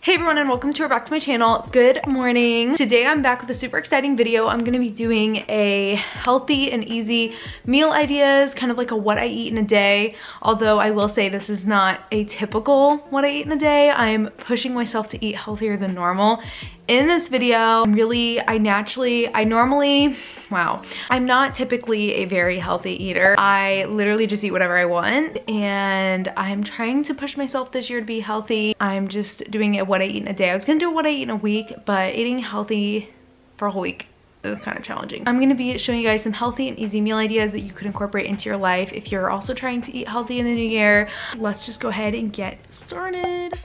Hey everyone, and welcome back to my channel. Good morning. Today I'm back with a super exciting video. I'm gonna be doing a healthy and easy meal ideas, kind of like a what I eat in a day. Although I will say this is not a typical what I eat in a day. I'm pushing myself to eat healthier than normal. In this video, I'm not typically a very healthy eater. I literally just eat whatever I want, and I'm trying to push myself this year to be healthy. I'm just doing it what I eat in a day. I was gonna do what I eat in a week, but eating healthy for a whole week is kind of challenging. I'm gonna be showing you guys some healthy and easy meal ideas that you could incorporate into your life if you're also trying to eat healthy in the new year. Let's just go ahead and get started.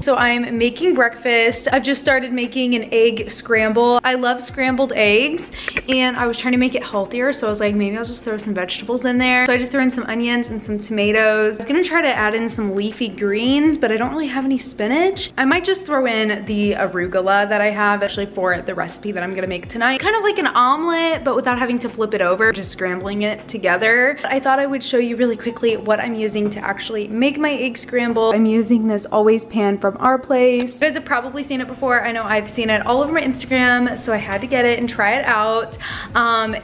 So I'm making breakfast. I've just started making an egg scramble. I love scrambled eggs, and I was trying to make it healthier, so I was like, maybe I'll just throw some vegetables in there. So I just threw in some onions and some tomatoes. I was gonna try to add in some leafy greens, but I don't really have any spinach. I might just throw in the arugula that I have actually for the recipe that I'm gonna make tonight. Kind of like an omelet, but without having to flip it over, just scrambling it together. I thought I would show you really quickly what I'm using to actually make my egg scramble. I'm using this Always pan from our place. You guys have probably seen it before. I know I've seen it all over my Instagram, so I had to get it and try it out.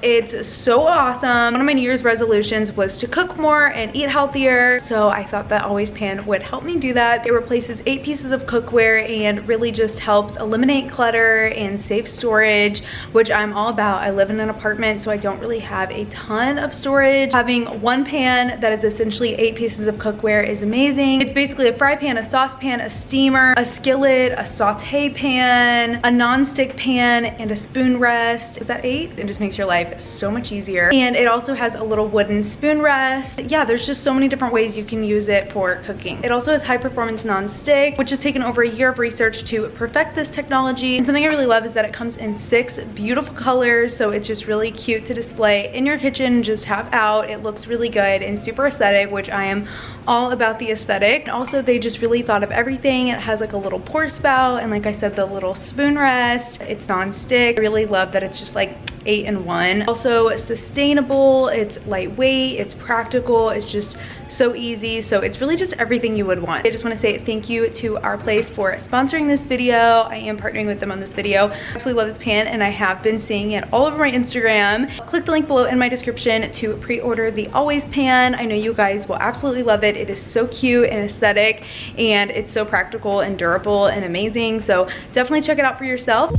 It's so awesome. One of my New Year's resolutions was to cook more and eat healthier, so I thought that Always pan would help me do that. It replaces 8 pieces of cookware and really just helps eliminate clutter and save storage, which I'm all about. I live in an apartment, so I don't really have a ton of storage. Having one pan that is essentially 8 pieces of cookware is amazing. It's basically a fry pan, a saucepan, a steamer, a skillet, a saute pan, a non-stick pan, and a spoon rest. Is that 8? It just makes your life so much easier. And it also has a little wooden spoon rest. Yeah, there's just so many different ways you can use it for cooking. It also has high performance non-stick, which has taken over a year of research to perfect this technology. And something I really love is that it comes in 6 beautiful colors, so it's just really cute to display in your kitchen, just have out. It looks really good and super aesthetic, which I am all about the aesthetic. And also, they just really thought of everything. It has like a little pour spout, and like I said, the little spoon rest. It's non-stick. I really love that it's just like 8 in 1. Also sustainable, it's lightweight, it's practical, it's just so easy. So it's really just everything you would want. I just want to say thank you to Our Place for sponsoring this video. I am partnering with them on this video. I absolutely love this pan, and I have been seeing it all over my Instagram. Click the link below in my description to pre-order the Always pan. I know you guys will absolutely love it. It is so cute and aesthetic, and it's so practical and durable and amazing. So definitely check it out for yourself.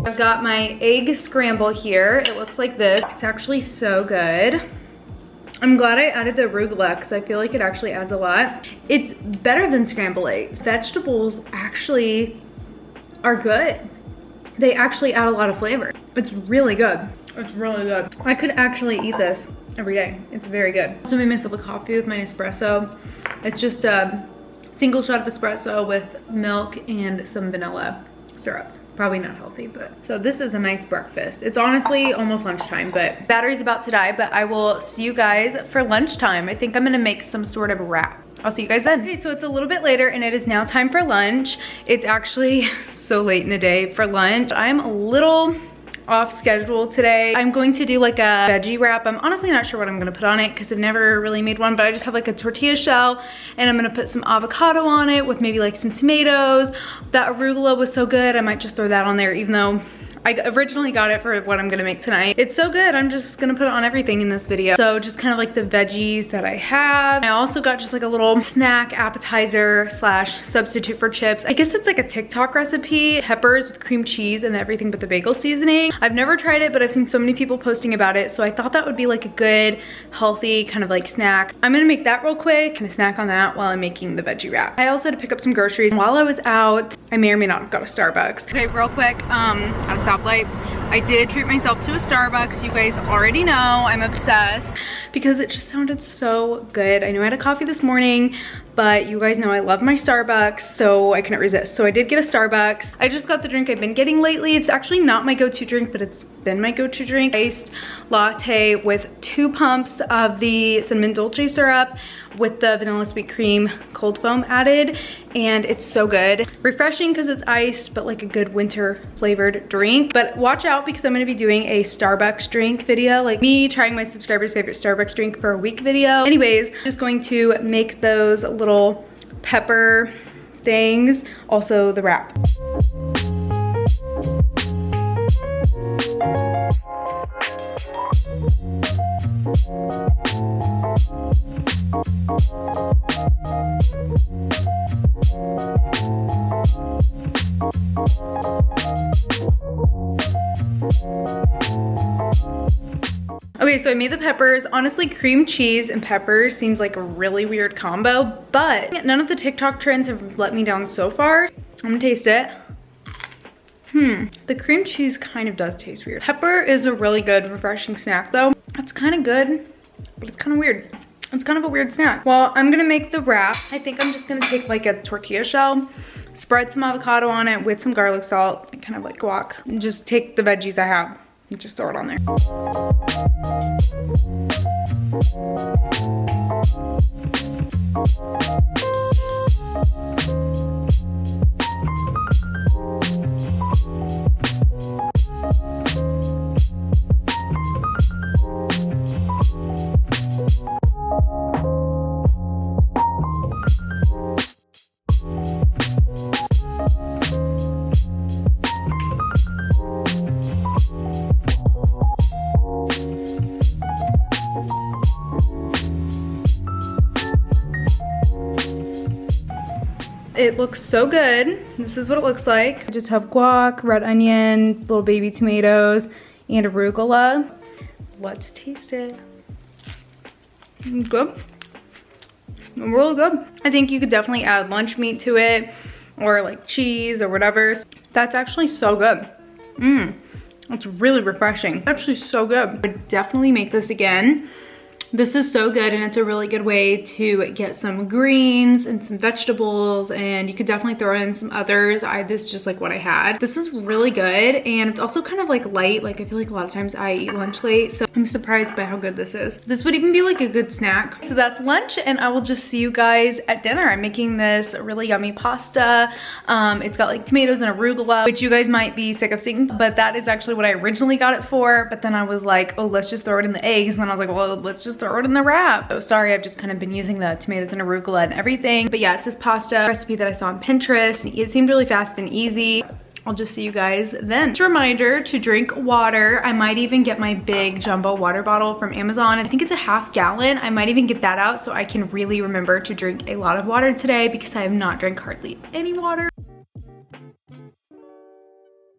I've got my egg scramble here. It looks like this. It's actually so good. I'm glad I added the arugula because I feel like it actually adds a lot. It's better than scrambled eggs. Vegetables actually are good. They actually add a lot of flavor. It's really good. It's really good. I could actually eat this every day. It's very good. Also made myself a coffee with my Nespresso. It's just a single shot of espresso with milk and some vanilla syrup. Probably not healthy, but so this is a nice breakfast. It's honestly almost lunchtime, but battery's about to die, but I will see you guys for lunchtime. I think I'm gonna make some sort of wrap. I'll see you guys then. Okay, so it's a little bit later and it is now time for lunch. It's actually so late in the day for lunch. I'm a little off schedule today. I'm going to do like a veggie wrap. I'm honestly not sure what I'm gonna put on it because I've never really made one, but I just have like a tortilla shell, and I'm gonna put some avocado on it with maybe like some tomatoes. That arugula was so good, I might just throw that on there, even though I originally got it for what I'm gonna make tonight. It's so good, I'm just gonna put it on everything in this video. So just kind of like the veggies that I have. I also got just like a little snack appetizer slash substitute for chips. I guess it's like a TikTok recipe. Peppers with cream cheese and everything but the bagel seasoning. I've never tried it, but I've seen so many people posting about it. So I thought that would be like a good, healthy kind of like snack. I'm gonna make that real quick and snack on that while I'm making the veggie wrap. I also had to pick up some groceries. While I was out, I may or may not have got a Starbucks. Okay, real quick, at a stoplight, I did treat myself to a Starbucks. You guys already know I'm obsessed because it just sounded so good. I know I had a coffee this morning, but you guys know I love my Starbucks, so I couldn't resist. So I did get a Starbucks. I just got the drink I've been getting lately. It's actually not my go-to drink, but it's been my go-to drink. Iced latte with 2 pumps of the cinnamon dolce syrup with the vanilla sweet cream cold foam added, and it's so good. Refreshing because it's iced, but like a good winter flavored drink. But watch out because I'm gonna be doing a Starbucks drink video, like me trying my subscribers' favorite Starbucks drink for a week video. Anyways, just going to make those little pepper things, also the wrap. Okay, so I made the peppers. Honestly, cream cheese and peppers seems like a really weird combo, but none of the TikTok trends have let me down so far. I'm gonna taste it. The cream cheese kind of does taste weird. Pepper is a really good, refreshing snack though. It's kind of good, but it's kind of weird. It's kind of a weird snack. Well, I'm gonna make the wrap. I think I'm just gonna take like a tortilla shell, spread some avocado on it with some garlic salt, and kind of like guac, and just take the veggies I have and just throw it on there. It looks so good. This is what it looks like. I just have guac, red onion, little baby tomatoes, and arugula. Let's taste it. Good. Really good. I think you could definitely add lunch meat to it or like cheese or whatever. That's actually so good. It's really refreshing. Actually so good. I would definitely make this again. This is so good, and it's a really good way to get some greens and some vegetables, and you could definitely throw in some others. This is just like what I had. This is really good, and it's also kind of like light. Like I feel like a lot of times I eat lunch late, so I'm surprised by how good this is. This would even be like a good snack. So that's lunch, and I will just see you guys at dinner. I'm making this really yummy pasta. It's got like tomatoes and arugula, which you guys might be sick of seeing, but that is actually what I originally got it for. But then I was like, oh, let's just throw it in the eggs, and then I was like, well, let's just throw it in the wrap. So sorry, I've just kind of been using the tomatoes and arugula and everything. But yeah, it's this pasta recipe that I saw on Pinterest. It seemed really fast and easy. I'll just see you guys then. Just a reminder to drink water. I might even get my big jumbo water bottle from Amazon. I think it's a ½ gallon. I might even get that out so I can really remember to drink a lot of water today because I have not drank hardly any water.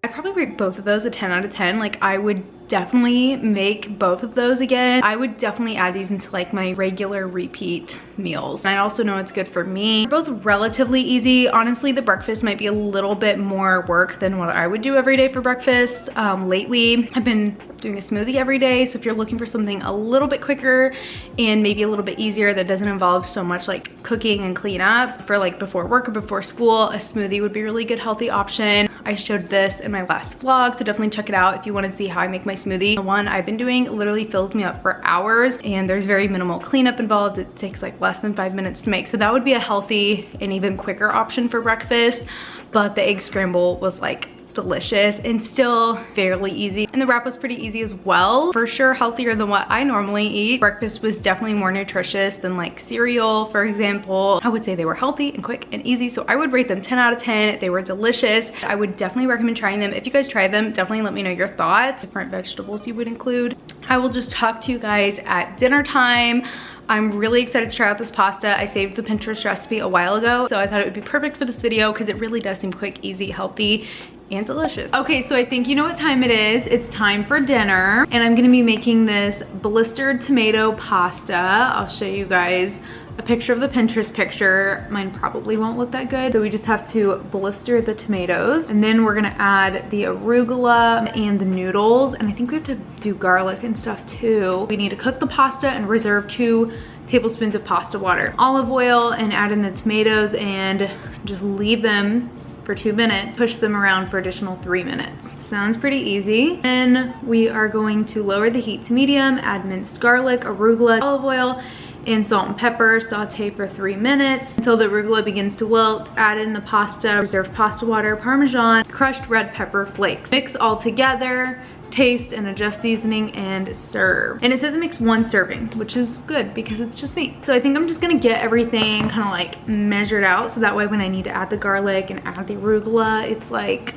I probably rate both of those a 10 out of 10. Like I would definitely make both of those again. I would definitely add these into like my regular repeat meals. And I also know it's good for me. They're both relatively easy. Honestly, the breakfast might be a little bit more work than what I would do every day for breakfast. Lately, I've been doing a smoothie every day. So if you're looking for something a little bit quicker and maybe a little bit easier that doesn't involve so much like cooking and clean up for like before work or before school, a smoothie would be a really good healthy option. I showed this in my last vlog, so definitely check it out if you want to see how I make my smoothie. The one I've been doing literally fills me up for hours, and there's very minimal cleanup involved. It takes like less than 5 minutes to make, so that would be a healthy and even quicker option for breakfast. But the egg scramble was like delicious and still fairly easy. And the wrap was pretty easy as well. For sure healthier than what I normally eat. Breakfast was definitely more nutritious than like cereal, for example. I would say they were healthy and quick and easy, so I would rate them 10 out of 10. They were delicious. I would definitely recommend trying them. If you guys try them, definitely let me know your thoughts, different vegetables you would include. I will just talk to you guys at dinner time. I'm really excited to try out this pasta. I saved the Pinterest recipe a while ago, so I thought it would be perfect for this video because it really does seem quick, easy, healthy, and delicious. Okay, so I think you know what time it is. It's time for dinner, and I'm gonna be making this blistered tomato pasta. I'll show you guys a picture of the Pinterest picture. Mine probably won't look that good. So we just have to blister the tomatoes, and then we're gonna add the arugula and the noodles, and I think we have to do garlic and stuff too. We need to cook the pasta and reserve 2 tablespoons of pasta water, olive oil, and add in the tomatoes and just leave them for 2 minutes, push them around for additional 3 minutes. Sounds pretty easy. Then we are going to lower the heat to medium, add minced garlic, arugula, olive oil, and salt and pepper. Saute for 3 minutes until the arugula begins to wilt. Add in the pasta, reserve pasta water, Parmesan, crushed red pepper flakes. Mix all together, taste and adjust seasoning, and serve. And it says it makes 1 serving, which is good because it's just me. So I think I'm just gonna get everything kind of like measured out, so that way when I need to add the garlic and add the arugula, it's like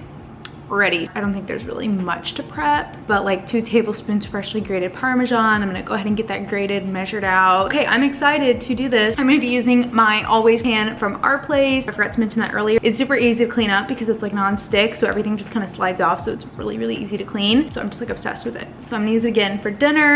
ready. I don't think there's really much to prep, but like 2 tablespoons freshly grated Parmesan. I'm gonna go ahead and get that grated, measured out. Okay, I'm excited to do this. I'm gonna be using my Always pan from our place. I forgot to mention that earlier. It's super easy to clean up because it's like non-stick, so everything just kind of slides off, so it's really, really easy to clean. So I'm just like obsessed with it. So I'm gonna use it again for dinner.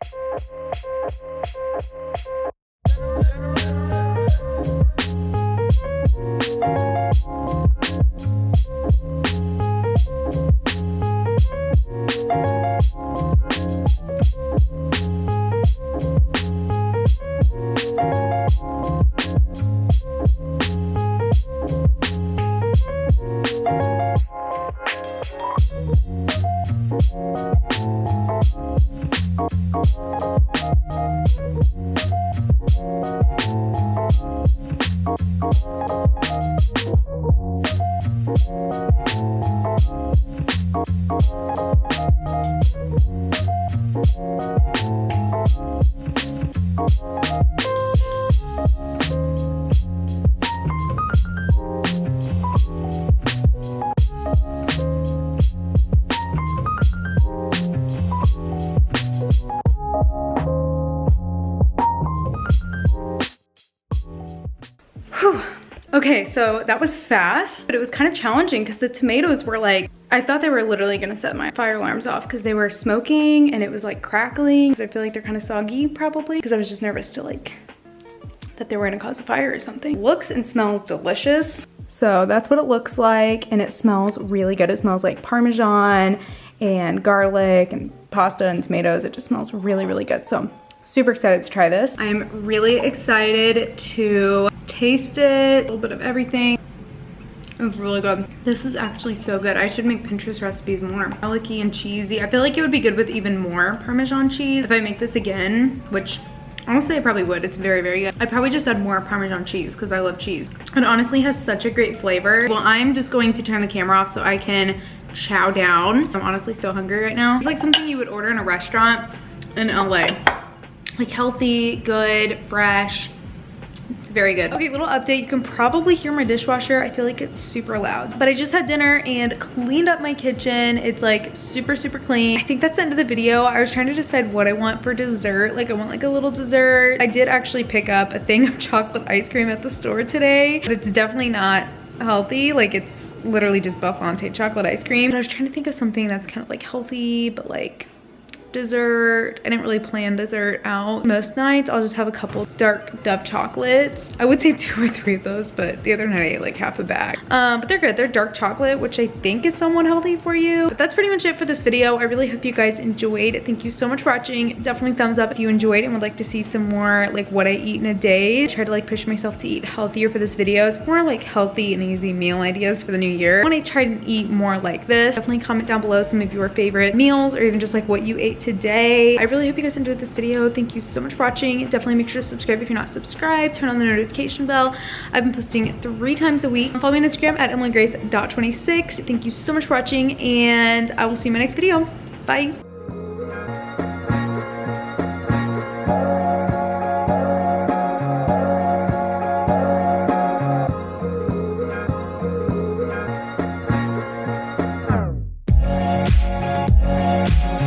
Okay, so that was fast, but it was kind of challenging because the tomatoes were like, I thought they were literally gonna set my fire alarms off because they were smoking and it was like crackling. I feel like they're kind of soggy probably because I was just nervous to like, that they were gonna cause a fire or something. Looks and smells delicious. So that's what it looks like, and it smells really good. It smells like Parmesan and garlic and pasta and tomatoes. It just smells really, really good. So super excited to try this. I'm really excited to taste it. A little bit of everything. It's really good. This is actually so good. I should make Pinterest recipes more. Garlicky and cheesy. I feel like it would be good with even more Parmesan cheese. If I make this again, which honestly I probably would. It's very, very good. I'd probably just add more Parmesan cheese because I love cheese. It honestly has such a great flavor. Well, I'm just going to turn the camera off so I can chow down. I'm honestly so hungry right now. It's like something you would order in a restaurant in LA. Like healthy, good, fresh. It's very good. Okay, little update. You can probably hear my dishwasher. I feel like it's super loud. But I just had dinner and cleaned up my kitchen. It's like super, super clean. I think that's the end of the video. I was trying to decide what I want for dessert. Like I want like a little dessert. I did actually pick up a thing of chocolate ice cream at the store today. But it's definitely not healthy. Like it's literally just Buffante chocolate ice cream. But I was trying to think of something that's kind of like healthy, but like dessert. I didn't really plan dessert out. Most nights I'll just have a couple dark Dove chocolates. I would say 2 or 3 of those, but the other night I ate like half a bag. But they're good. They're dark chocolate, which I think is somewhat healthy for you. But that's pretty much it for this video. I really hope you guys enjoyed. Thank you so much for watching. Definitely thumbs up if you enjoyed and would like to see some more like what I eat in a day. I try to like push myself to eat healthier for this video. It's more like healthy and easy meal ideas for the new year. When I try to eat more like this, definitely comment down below some of your favorite meals or even just like what you ate today. I really hope you guys enjoyed this video. Thank you so much for watching. Definitely make sure to subscribe if you're not subscribed. Turn on the notification bell. I've been posting 3 times a week. Follow me on Instagram at emilygrace.26. Thank you so much for watching, and I will see you in my next video. Bye.